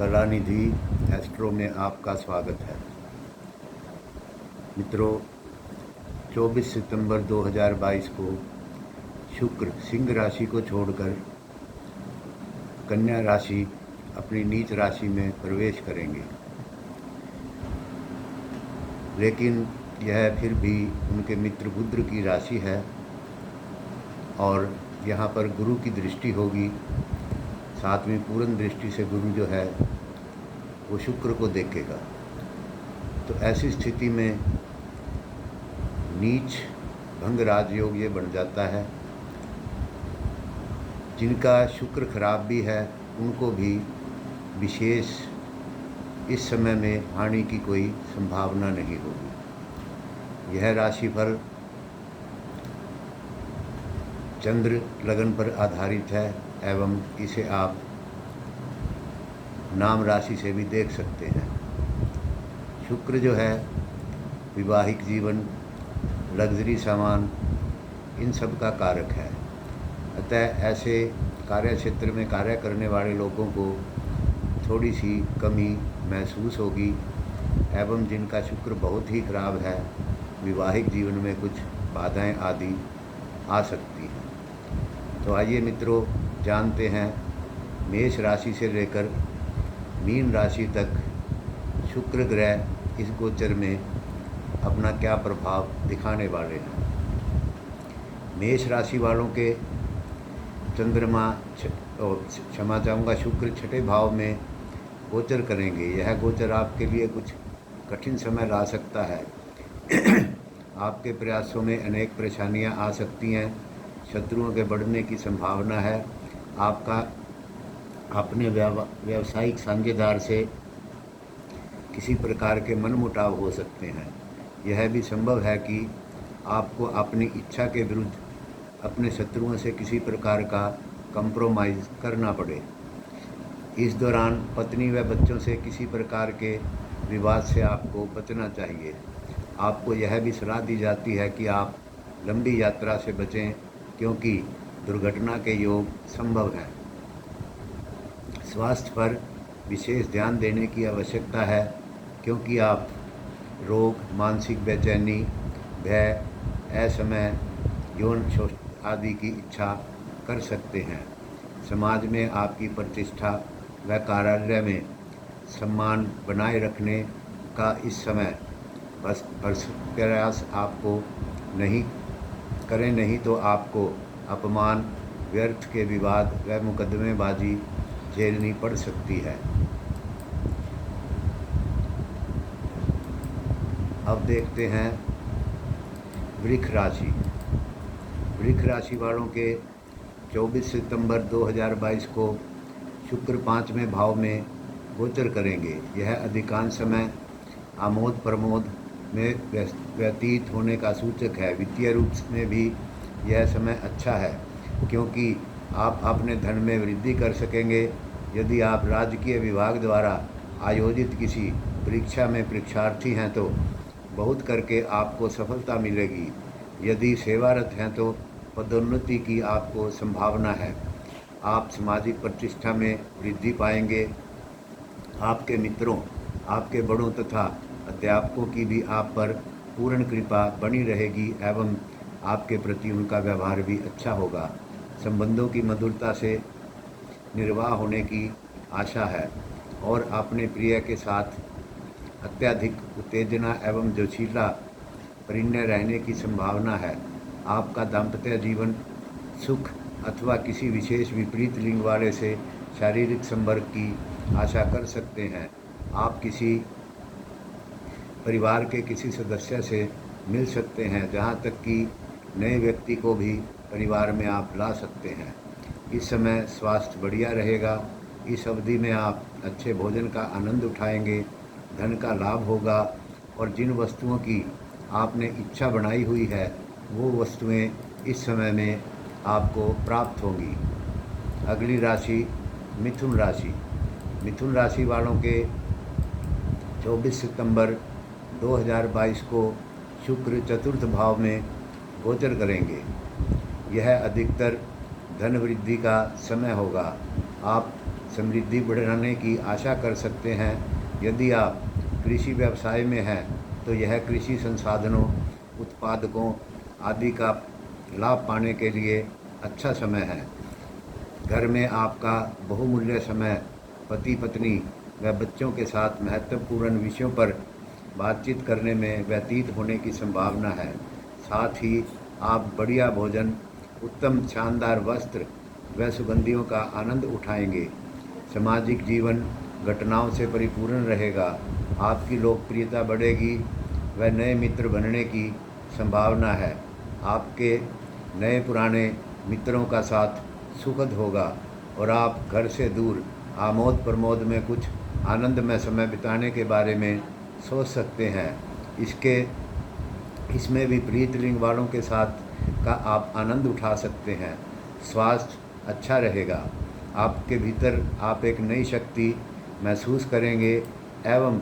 Kalanidhi astro में आपका स्वागत है। मित्रों, 24 सितंबर 2022 को शुक्र सिंह राशि को छोड़कर कन्या राशि अपनी नीच राशि में प्रवेश करेंगे, लेकिन यह फिर भी उनके मित्र बुध की राशि है और यहाँ पर गुरु की दृष्टि होगी। सातवीं पूर्ण दृष्टि से गुरु जो है वो शुक्र को देखेगा। तो ऐसी स्थिति में नीच भंग राजयोग ये बन जाता है। जिनका शुक्र खराब भी है उनको भी विशेष इस समय में हानि की कोई संभावना नहीं होगी। यह राशिफल चंद्र लगन पर आधारित है एवं इसे आप नाम राशि से भी देख सकते हैं। शुक्र जो है विवाहिक जीवन, लग्जरी सामान, इन सब का कारक है। अतः ऐसे कार्य क्षेत्र में कार्य करने वाले लोगों को थोड़ी सी कमी महसूस होगी एवं जिनका शुक्र बहुत ही खराब है, विवाहिक जीवन में कुछ बाधाएं आदि आ सकती हैं। तो आइए मित्रों, जानते हैं मेष राशि से लेकर मीन राशि तक शुक्र ग्रह इस गोचर में अपना क्या प्रभाव दिखाने वाले हैं। मेष राशि वालों के चंद्रमा क्षमा चाहूँगा शुक्र छठे भाव में गोचर करेंगे। यह गोचर आपके लिए कुछ कठिन समय ला सकता है। आपके प्रयासों में अनेक परेशानियां आ सकती हैं। शत्रुओं के बढ़ने की संभावना है। आपका अपने व्यावसायिक साझेदार से किसी प्रकार के मनमुटाव हो सकते हैं। यह भी संभव है कि आपको अपनी इच्छा के विरुद्ध अपने शत्रुओं से किसी प्रकार का कंप्रोमाइज़ करना पड़े। इस दौरान पत्नी व बच्चों से किसी प्रकार के विवाद से आपको बचना चाहिए। आपको यह भी सलाह दी जाती है कि आप लंबी यात्रा से बचें, क्योंकि दुर्घटना के योग संभव हैं। स्वास्थ्य पर विशेष ध्यान देने की आवश्यकता है, क्योंकि आप रोग, मानसिक बेचैनी, भय, असमय, यौन शोषण आदि की इच्छा कर सकते हैं। समाज में आपकी प्रतिष्ठा व कार्यालय में सम्मान बनाए रखने का इस समय बस प्रयास आपको नहीं तो आपको अपमान, व्यर्थ के विवाद व मुकदमेबाजी झेलनी पड़ सकती है। अब देखते हैं वृष राशि। वृष राशि वालों के 24 सितंबर 2022 को शुक्र 5वें भाव में गोचर करेंगे। यह अधिकांश समय आमोद प्रमोद में व्यतीत होने का सूचक है। वित्तीय रूप में भी यह समय अच्छा है, क्योंकि आप अपने धन में वृद्धि कर सकेंगे। यदि आप राजकीय विभाग द्वारा आयोजित किसी परीक्षा में परीक्षार्थी हैं तो बहुत करके आपको सफलता मिलेगी। यदि सेवारत हैं तो पदोन्नति की आपको संभावना है। आप सामाजिक प्रतिष्ठा में वृद्धि पाएंगे। आपके मित्रों, आपके बड़ों तथा अध्यापकों की भी आप पर पूर्ण कृपा बनी रहेगी एवं आपके प्रति उनका व्यवहार भी अच्छा होगा। संबंधों की मधुरता से निर्वाह होने की आशा है और अपने प्रिय के साथ अत्यधिक उत्तेजना एवं जोशीला परिणय रहने की संभावना है। आपका दाम्पत्य जीवन सुख अथवा किसी विशेष विपरीत लिंग वाले से शारीरिक संपर्क की आशा कर सकते हैं। आप किसी परिवार के किसी सदस्य से मिल सकते हैं, जहाँ तक कि नए व्यक्ति को भी परिवार में आप ला सकते हैं। इस समय स्वास्थ्य बढ़िया रहेगा। इस अवधि में आप अच्छे भोजन का आनंद उठाएंगे, धन का लाभ होगा और जिन वस्तुओं की आपने इच्छा बनाई हुई है वो वस्तुएं इस समय में आपको प्राप्त होंगी। अगली राशि मिथुन राशि। मिथुन राशि वालों के 24 सितंबर 2022 को शुक्र चतुर्थ भाव में गोचर करेंगे। यह अधिकतर धन वृद्धि का समय होगा। आप समृद्धि बढ़ाने की आशा कर सकते हैं। यदि आप कृषि व्यवसाय में हैं तो यह कृषि संसाधनों, उत्पादकों आदि का लाभ पाने के लिए अच्छा समय है। घर में आपका बहुमूल्य समय पति पत्नी व बच्चों के साथ महत्वपूर्ण विषयों पर बातचीत करने में व्यतीत होने की संभावना है। साथ ही आप बढ़िया भोजन, उत्तम शानदार वस्त्र व सुगंधियों का आनंद उठाएंगे। सामाजिक जीवन घटनाओं से परिपूर्ण रहेगा। आपकी लोकप्रियता बढ़ेगी व नए मित्र बनने की संभावना है। आपके नए पुराने मित्रों का साथ सुखद होगा और आप घर से दूर आमोद प्रमोद में कुछ आनंदमय समय बिताने के बारे में सोच सकते हैं। इसमें विपरीत लिंग वालों के साथ का आप आनंद उठा सकते हैं। स्वास्थ्य अच्छा रहेगा। आपके भीतर आप एक नई शक्ति महसूस करेंगे एवं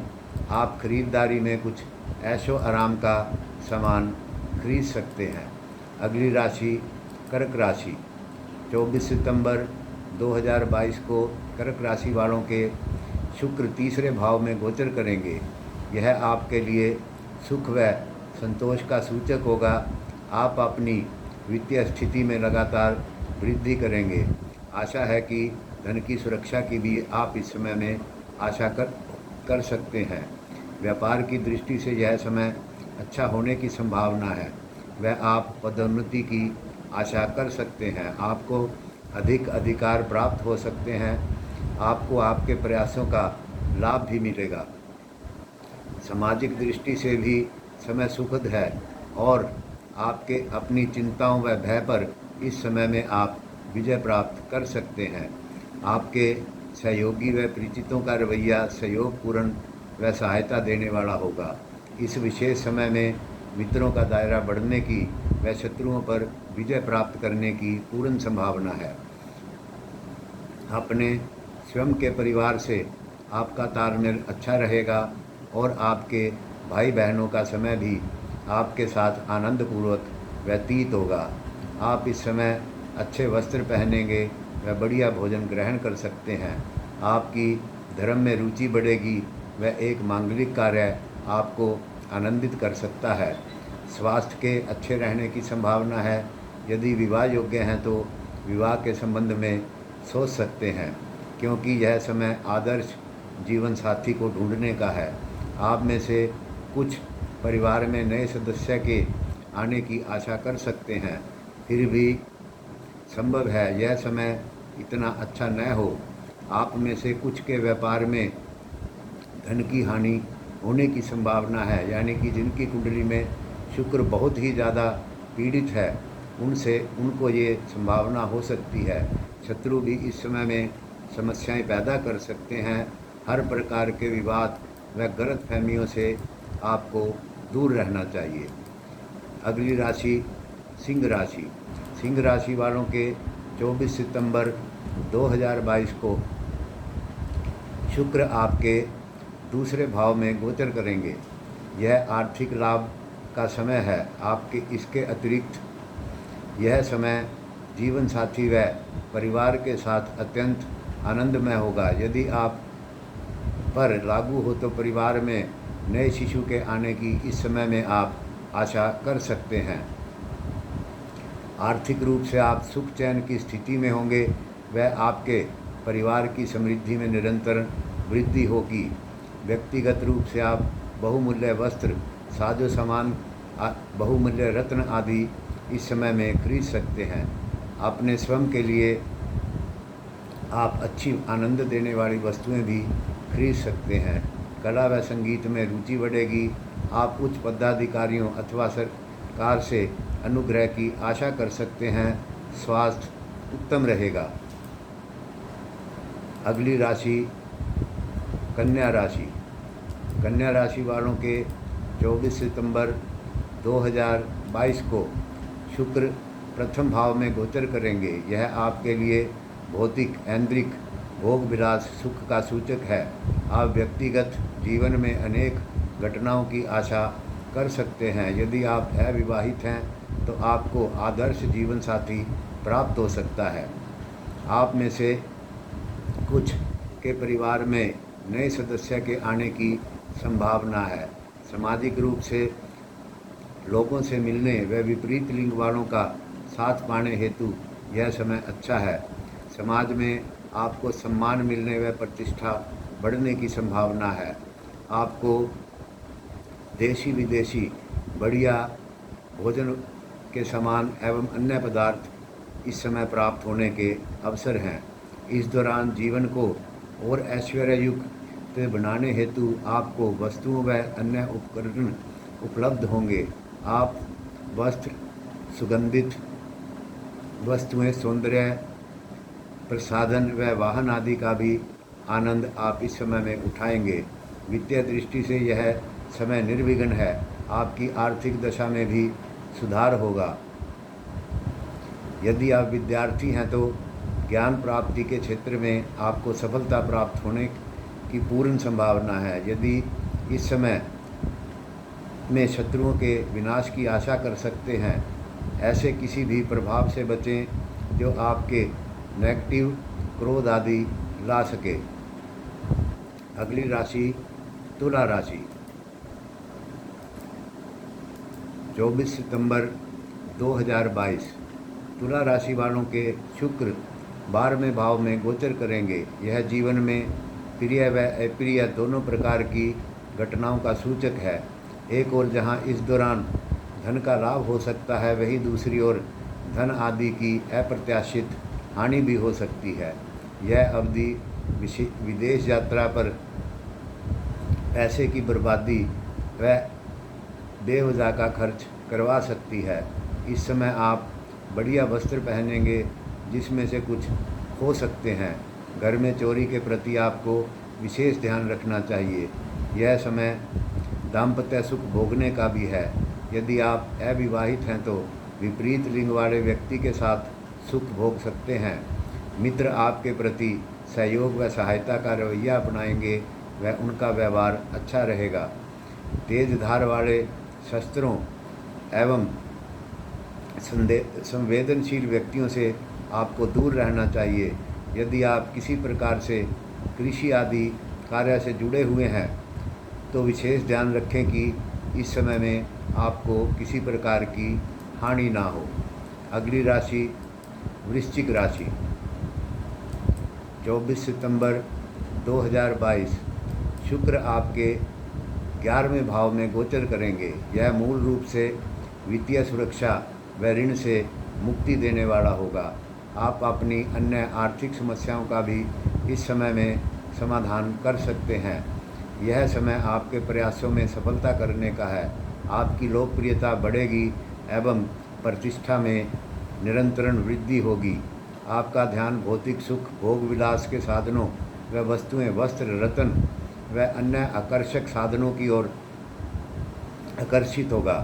आप खरीदारी में कुछ ऐशो आराम का सामान खरीद सकते हैं। अगली राशि कर्क राशि। 24 सितंबर 2022 को कर्क राशि वालों के शुक्र तीसरे भाव में गोचर करेंगे। यह आपके लिए सुख व संतोष का सूचक होगा। आप अपनी वित्तीय स्थिति में लगातार वृद्धि करेंगे। आशा है कि धन की सुरक्षा की भी आप इस समय में आशा कर सकते हैं। व्यापार की दृष्टि से यह समय अच्छा होने की संभावना है। वह आप पदोन्नति की आशा कर सकते हैं। आपको अधिक अधिकार प्राप्त हो सकते हैं। आपको आपके प्रयासों का लाभ भी मिलेगा। सामाजिक दृष्टि से भी समय सुखद है और आपके अपनी चिंताओं व भय पर इस समय में आप विजय प्राप्त कर सकते हैं। आपके सहयोगी व परिचितों का रवैया सहयोगपूर्ण व सहायता देने वाला होगा। इस विशेष समय में मित्रों का दायरा बढ़ने की व शत्रुओं पर विजय प्राप्त करने की पूर्ण संभावना है। अपने स्वयं के परिवार से आपका तालमेल अच्छा रहेगा और आपके भाई बहनों का समय भी आपके साथ आनंदपूर्वक व्यतीत होगा। आप इस समय अच्छे वस्त्र पहनेंगे व बढ़िया भोजन ग्रहण कर सकते हैं। आपकी धर्म में रुचि बढ़ेगी व एक मांगलिक कार्य आपको आनंदित कर सकता है। स्वास्थ्य के अच्छे रहने की संभावना है। यदि विवाह योग्य हैं तो विवाह के संबंध में सोच सकते हैं, क्योंकि यह समय आदर्श जीवन साथी को ढूंढने का है। आप में से कुछ परिवार में नए सदस्य के आने की आशा कर सकते हैं, फिर भी संभव है यह समय इतना अच्छा न हो। आप में से कुछ के व्यापार में धन की हानि होने की संभावना है, यानी कि जिनकी कुंडली में शुक्र बहुत ही ज़्यादा पीड़ित है उनको ये संभावना हो सकती है। शत्रु भी इस समय में समस्याएं पैदा कर सकते हैं। हर प्रकार के विवाद व गलतफहमियों से आपको दूर रहना चाहिए। अगली राशि सिंह राशि। सिंह राशि वालों के 24 सितंबर 2022 को शुक्र आपके दूसरे भाव में गोचर करेंगे। यह आर्थिक लाभ का समय है। आपके इसके अतिरिक्त यह समय जीवन साथी व परिवार के साथ अत्यंत आनंदमय होगा। यदि आप पर लागू हो तो परिवार में नए शिशु के आने की इस समय में आप आशा कर सकते हैं। आर्थिक रूप से आप सुख चैन की स्थिति में होंगे व आपके परिवार की समृद्धि में निरंतर वृद्धि होगी। व्यक्तिगत रूप से आप बहुमूल्य वस्त्र, साजो सामान, बहुमूल्य रत्न आदि इस समय में खरीद सकते हैं। अपने स्वयं के लिए आप अच्छी आनंद देने वाली वस्तुएं भी खरीद सकते हैं। कला व संगीत में रुचि बढ़ेगी। आप उच्च पदाधिकारियों अथवा सरकार से अनुग्रह की आशा कर सकते हैं। स्वास्थ्य उत्तम रहेगा। अगली राशि कन्या राशि। कन्या राशि वालों के 24 सितंबर 2022 को शुक्र प्रथम भाव में गोचर करेंगे। यह आपके लिए भौतिक, ऐन्द्रिक, भोग विलास, सुख का सूचक है। आप व्यक्तिगत जीवन में अनेक घटनाओं की आशा कर सकते हैं। यदि आप अविवाहित हैं तो आपको आदर्श जीवन साथी प्राप्त हो सकता है। आप में से कुछ के परिवार में नए सदस्य के आने की संभावना है। सामाजिक रूप से लोगों से मिलने व विपरीत लिंग वालों का साथ पाने हेतु यह समय अच्छा है। समाज में आपको सम्मान मिलने व प्रतिष्ठा बढ़ने की संभावना है। आपको देशी विदेशी बढ़िया भोजन के सामान एवं अन्य पदार्थ इस समय प्राप्त होने के अवसर हैं। इस दौरान जीवन को और ऐश्वर्ययुक्त बनाने हेतु आपको वस्तुओं व अन्य उपकरण उपलब्ध होंगे। आप वस्त्र, सुगंधित वस्तुएं, सौंदर्य प्रसाधन व वाहन आदि का भी आनंद आप इस समय में उठाएंगे। वित्तीय दृष्टि से यह समय निर्विघ्न है। आपकी आर्थिक दशा में भी सुधार होगा। यदि आप विद्यार्थी हैं तो ज्ञान प्राप्ति के क्षेत्र में आपको सफलता प्राप्त होने की पूर्ण संभावना है। यदि इस समय में शत्रुओं के विनाश की आशा कर सकते हैं, ऐसे किसी भी प्रभाव से बचें जो आपके नेगेटिव क्रोध आदि ला सके। अगली राशि तुला राशि। 24 सितंबर 2022 तुला राशि वालों के शुक्र 12वें भाव में गोचर करेंगे। यह जीवन में प्रिय व अप्रिय दोनों प्रकार की घटनाओं का सूचक है। एक ओर जहां इस दौरान धन का लाभ हो सकता है, वहीं दूसरी ओर धन आदि की अप्रत्याशित हानि भी हो सकती है। यह अवधि विदेश यात्रा पर पैसे की बर्बादी व बेवजह का खर्च करवा सकती है। इस समय आप बढ़िया वस्त्र पहनेंगे जिसमें से कुछ खो सकते हैं। घर में चोरी के प्रति आपको विशेष ध्यान रखना चाहिए। यह समय दाम्पत्य सुख भोगने का भी है। यदि आप अविवाहित हैं तो विपरीत लिंग वाले व्यक्ति के साथ सुख भोग सकते हैं। मित्र आपके प्रति सहयोग व सहायता का रवैया अपनाएंगे व उनका व्यवहार अच्छा रहेगा। तेज धार वाले शस्त्रों एवं संवेदनशील व्यक्तियों से आपको दूर रहना चाहिए। यदि आप किसी प्रकार से कृषि आदि कार्य से जुड़े हुए हैं तो विशेष ध्यान रखें कि इस समय में आपको किसी प्रकार की हानि ना हो। अगली राशि वृश्चिक राशि। 24 सितंबर 2022 शुक्र आपके 11वें भाव में गोचर करेंगे। यह मूल रूप से वित्तीय सुरक्षा व ऋण से मुक्ति देने वाला होगा। आप अपनी अन्य आर्थिक समस्याओं का भी इस समय में समाधान कर सकते हैं। यह समय आपके प्रयासों में सफलता करने का है। आपकी लोकप्रियता बढ़ेगी एवं प्रतिष्ठा में निरंतर वृद्धि होगी। आपका ध्यान भौतिक सुख, भोग विलास के साधनों व वस्तुएं, वस्त्र, रत्न व अन्य आकर्षक साधनों की ओर आकर्षित होगा।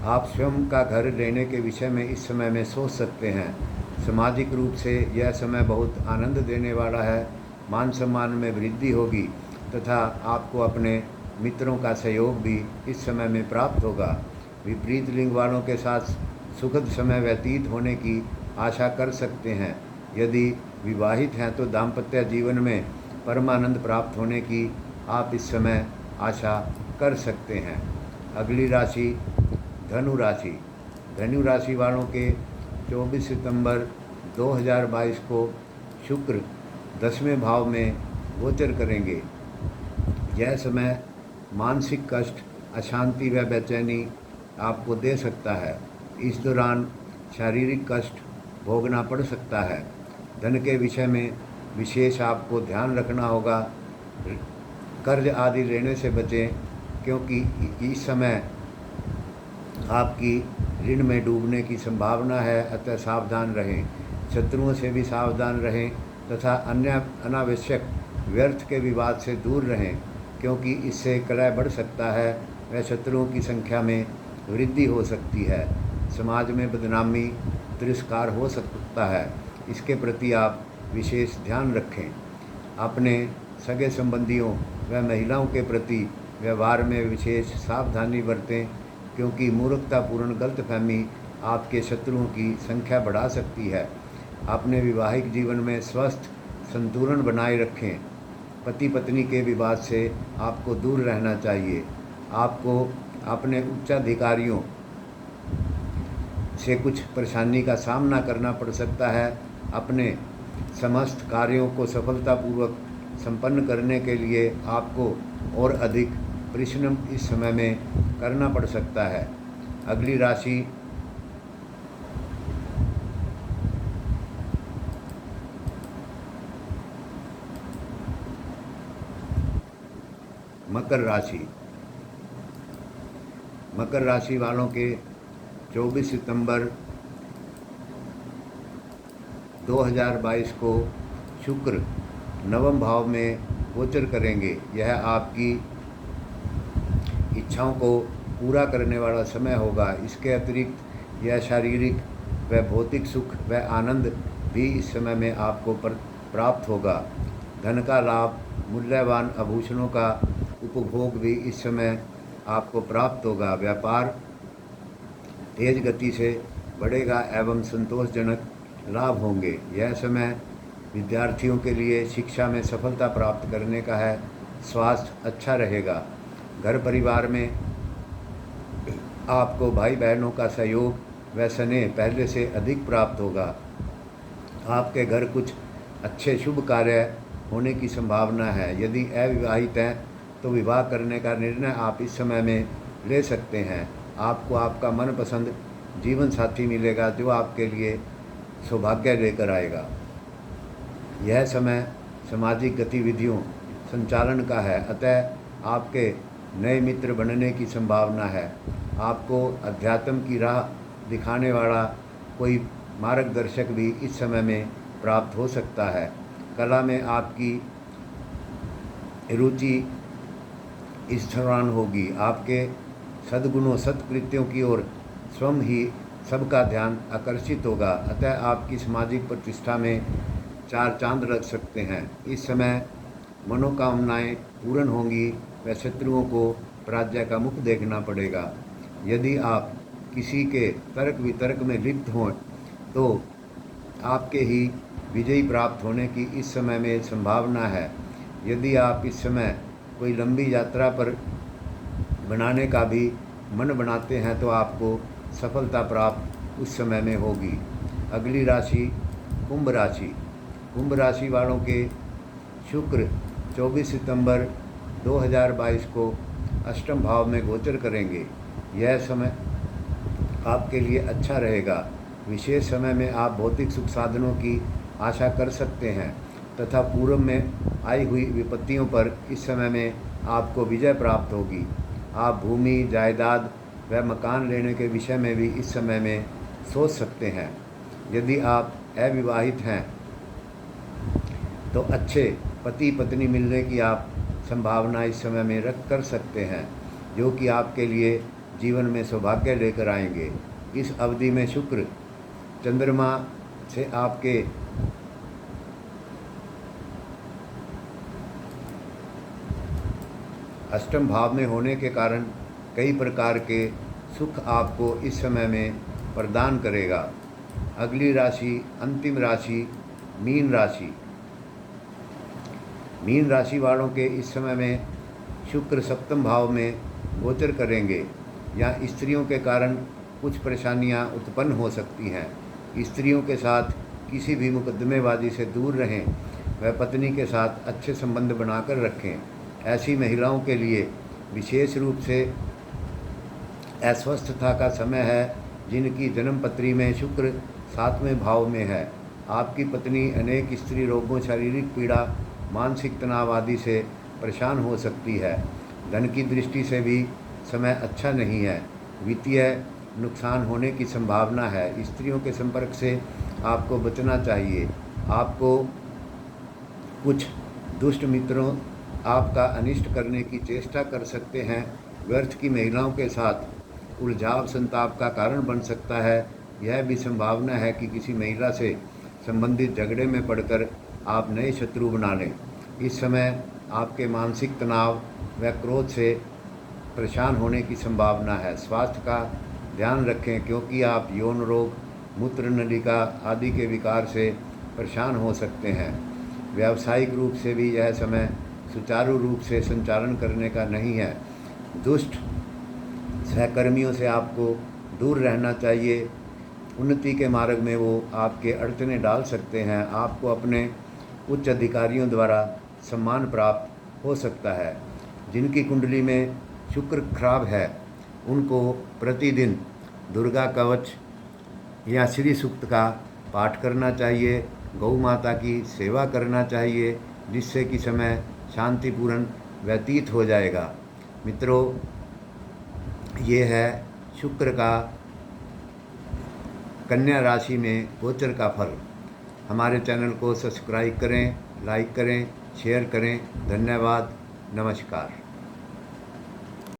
आप स्वयं का घर लेने के विषय में इस समय में सोच सकते हैं। सामाजिक रूप से यह समय बहुत आनंद देने वाला है। मान सम्मान में वृद्धि होगी तथा आपको अपने मित्रों का सहयोग भी इस समय में प्राप्त होगा। विपरीत लिंग वालों के साथ सुखद समय व्यतीत होने की आशा कर सकते हैं। यदि विवाहित हैं तो दाम्पत्य जीवन में परमानंद प्राप्त होने की आप इस समय आशा कर सकते हैं। अगली राशि धनु राशि। धनु राशि वालों के 24 सितंबर 2022 को शुक्र 10वें भाव में गोचर करेंगे। यह समय मानसिक कष्ट, अशांति व बेचैनी आपको दे सकता है। इस दौरान शारीरिक कष्ट भोगना पड़ सकता है। धन के विषय में विशेष आपको ध्यान रखना होगा। कर्ज आदि लेने से बचें क्योंकि इस समय आपकी ऋण में डूबने की संभावना है, अतः सावधान रहें। शत्रुओं से भी सावधान रहें तथा अन्य अनावश्यक व्यर्थ के विवाद से दूर रहें क्योंकि इससे कलह बढ़ सकता है व शत्रुओं की संख्या में वृद्धि हो सकती है। समाज में बदनामी, तिरस्कार हो सकता है। इसके प्रति आप विशेष ध्यान रखें। अपने सगे संबंधियों व महिलाओं के प्रति व्यवहार में विशेष सावधानी बरतें क्योंकि मूर्खतापूर्ण गलतफहमी आपके शत्रुओं की संख्या बढ़ा सकती है। अपने वैवाहिक जीवन में स्वस्थ संतुलन बनाए रखें पति पत्नी के विवाद से आपको दूर रहना चाहिए। आपको अपने उच्चाधिकारियों से कुछ परेशानी का सामना करना पड़ सकता है। अपने समस्त कार्यों को सफलतापूर्वक संपन्न करने के लिए आपको और अधिक परिश्रम इस समय में करना पड़ सकता है। अगली राशि मकर राशि। मकर राशि वालों के 24 सितंबर 2022 को शुक्र नवम भाव में गोचर करेंगे। यह आपकी इच्छाओं को पूरा करने वाला समय होगा। इसके अतिरिक्त यह शारीरिक व भौतिक सुख व आनंद भी इस समय में आपको प्राप्त होगा। धन का लाभ, मूल्यवान आभूषणों का उपभोग भी इस समय आपको प्राप्त होगा। व्यापार तेज गति से बढ़ेगा एवं संतोषजनक लाभ होंगे। यह समय विद्यार्थियों के लिए शिक्षा में सफलता प्राप्त करने का है। स्वास्थ्य अच्छा रहेगा। घर परिवार में आपको भाई बहनों का सहयोग व स्नेह पहले से अधिक प्राप्त होगा। आपके घर कुछ अच्छे शुभ कार्य होने की संभावना है। यदि अविवाहित हैं तो विवाह करने का निर्णय आप इस समय में ले सकते हैं। आपको आपका मनपसंद जीवन साथी मिलेगा जो आपके लिए सौभाग्य लेकर आएगा। यह समय सामाजिक गतिविधियों संचालन का है, अतः आपके नए मित्र बनने की संभावना है। आपको अध्यात्म की राह दिखाने वाला कोई मार्गदर्शक भी इस समय में प्राप्त हो सकता है। कला में आपकी रुचि इस दौरान होगी। आपके सद्गुणों सत्कृत्यों की ओर स्वयं ही सबका ध्यान आकर्षित होगा, अतः आपकी सामाजिक प्रतिष्ठा में 4 चांद लग सकते हैं। इस समय मनोकामनाएं पूर्ण होंगी व शत्रुओं को पराजय का मुख देखना पड़ेगा। यदि आप किसी के तर्क वितर्क में लिप्त हों तो आपके ही विजयी प्राप्त होने की इस समय में संभावना है। यदि आप इस समय कोई लंबी यात्रा पर बनाने का भी मन बनाते हैं तो आपको सफलता प्राप्त उस समय में होगी। अगली राशि कुंभ राशि। कुंभ राशि वालों के शुक्र 24 सितंबर 2022 को अष्टम भाव में गोचर करेंगे। यह समय आपके लिए अच्छा रहेगा। विशेष समय में आप भौतिक सुख साधनों की आशा कर सकते हैं तथा पूर्व में आई हुई विपत्तियों पर इस समय में आपको विजय प्राप्त होगी। आप भूमि, जायदाद व मकान लेने के विषय में भी इस समय में सोच सकते हैं। यदि आप अविवाहित हैं तो अच्छे पति पत्नी मिलने की आप संभावना इस समय में रख कर सकते हैं, जो कि आपके लिए जीवन में सौभाग्य लेकर आएंगे। इस अवधि में शुक्र चंद्रमा से आपके अष्टम भाव में होने के कारण कई प्रकार के सुख आपको इस समय में प्रदान करेगा। अगली राशि, अंतिम राशि मीन राशि। मीन राशि वालों के इस समय में शुक्र सप्तम भाव में गोचर करेंगे। या स्त्रियों के कारण कुछ परेशानियां उत्पन्न हो सकती हैं। स्त्रियों के साथ किसी भी मुकदमेबाजी से दूर रहें व पत्नी के साथ अच्छे संबंध बनाकर रखें। ऐसी महिलाओं के लिए विशेष रूप से अस्वस्थता का समय है जिनकी जन्मपत्री में शुक्र 7वें भाव में है। आपकी पत्नी अनेक स्त्री रोगों, शारीरिक पीड़ा, मानसिक तनाव आदि से परेशान हो सकती है। धन की दृष्टि से भी समय अच्छा नहीं है। वित्तीय नुकसान होने की संभावना है। स्त्रियों के संपर्क से आपको बचना चाहिए। आपको कुछ दुष्ट मित्रों आपका अनिष्ट करने की चेष्टा कर सकते हैं। व्यर्थ की महिलाओं के साथ उलझाव संताप का कारण बन सकता है। यह भी संभावना है कि किसी महिला से संबंधित झगड़े में पड़कर आप नए शत्रु बना लें। इस समय आपके मानसिक तनाव व क्रोध से परेशान होने की संभावना है। स्वास्थ्य का ध्यान रखें क्योंकि आप यौन रोग, मूत्र नलिका आदि के विकार से परेशान हो सकते हैं। व्यावसायिक रूप से भी यह समय सुचारू रूप से संचालन करने का नहीं है। दुष्ट सहकर्मियों से आपको दूर रहना चाहिए। उन्नति के मार्ग में वो आपके अड़चने डाल सकते हैं। आपको अपने उच्च अधिकारियों द्वारा सम्मान प्राप्त हो सकता है। जिनकी कुंडली में शुक्र खराब है उनको प्रतिदिन दुर्गा कवच या श्री सूक्त का पाठ करना चाहिए। गौ माता की सेवा करना चाहिए, जिससे कि समय शांतिपूर्ण व्यतीत हो जाएगा। मित्रों, ये है शुक्र का कन्या राशि में गोचर का फल। हमारे चैनल को सब्सक्राइब करें, लाइक करें, शेयर करें। धन्यवाद। नमस्कार।